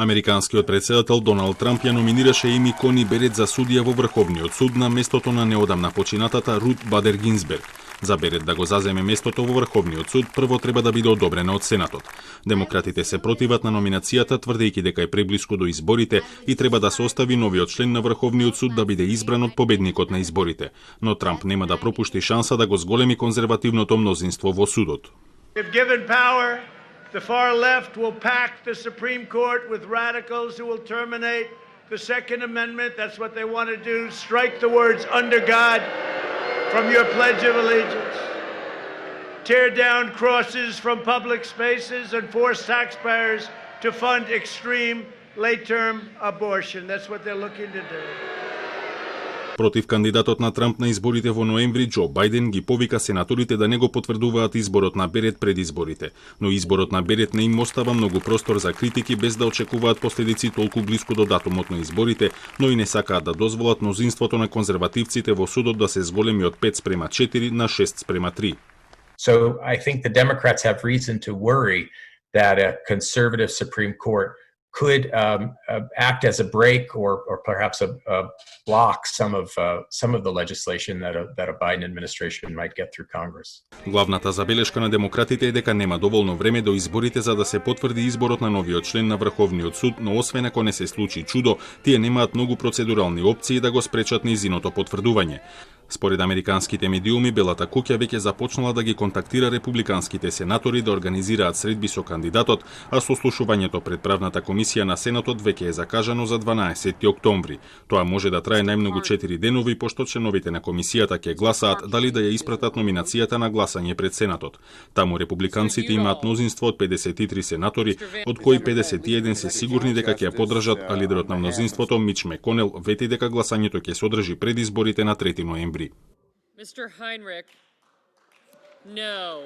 Американскиот претседател Доналд Трамп ја номинираше Еми Кони Берет за судија во Врховниот суд на местото на неодамна починатата Рут Бадер Гинзберг. За Берет да го заземе местото во Врховниот суд, прво треба да биде одобрена од Сенатот. Демократите се противат на номинацијата, тврдејќи дека е преблиску до изборите и треба да се остави новиот член на Врховниот суд да биде избран од победникот на изборите. Но Трамп нема да пропушти шанса да го зголеми конзервативното мнозинство во судот. The far left will pack the Supreme Court with radicals who will terminate the Second Amendment. That's what they want to do. Strike the words "under God" from your Pledge of Allegiance. Tear down crosses from public spaces and force taxpayers to fund extreme late-term abortion. That's what they're looking to do. Против кандидатот на Трамп на изборите во ноември, Џо Бајден ги повика сенаторите да не го потврдуваат изборот на Берет пред изборите. Но изборот на Берет не им остава многу простор за критики без да очекуваат последици толку блиску до датумот на изборите, но и не сакаат да дозволат мнозинството на конзервативците во судот да се зголеми од 5:4 на 6:3. So I think the Democrats have reason to worry that a conservative Supreme Court could act as a brake or perhaps block some of the legislation that a Biden administration might get through Congress. Главната забелешка на демократите е дека нема доволно време до изборите за да се потврди изборот на новиот член на Врховниот суд, но освен ако не се случи чудо, тие немаат многу процедурални опции да го спречат нејзиното потврдување. Според американските медиуми, Белата куќа веќе започнала да ги контактира републиканските сенатори да организираат средби со кандидатот, а сослушувањето пред правната комисија на Сенатот веќе е закажано за 12 октомври. Тоа може да трае најмногу 4 денови, пошто членовите на комисијата ќе гласаат дали да ја испратат номинацијата на гласање пред Сенатот. Таму републиканците имаат мнозинство од 53 сенатори, од кои 51 се сигурни дека ќе ја поддржат, а лидерот на мнозинството Мич Меконел вети дека гласањето ќе се одржи пред изборите на 3 ноември. Mr. Heinrich, no.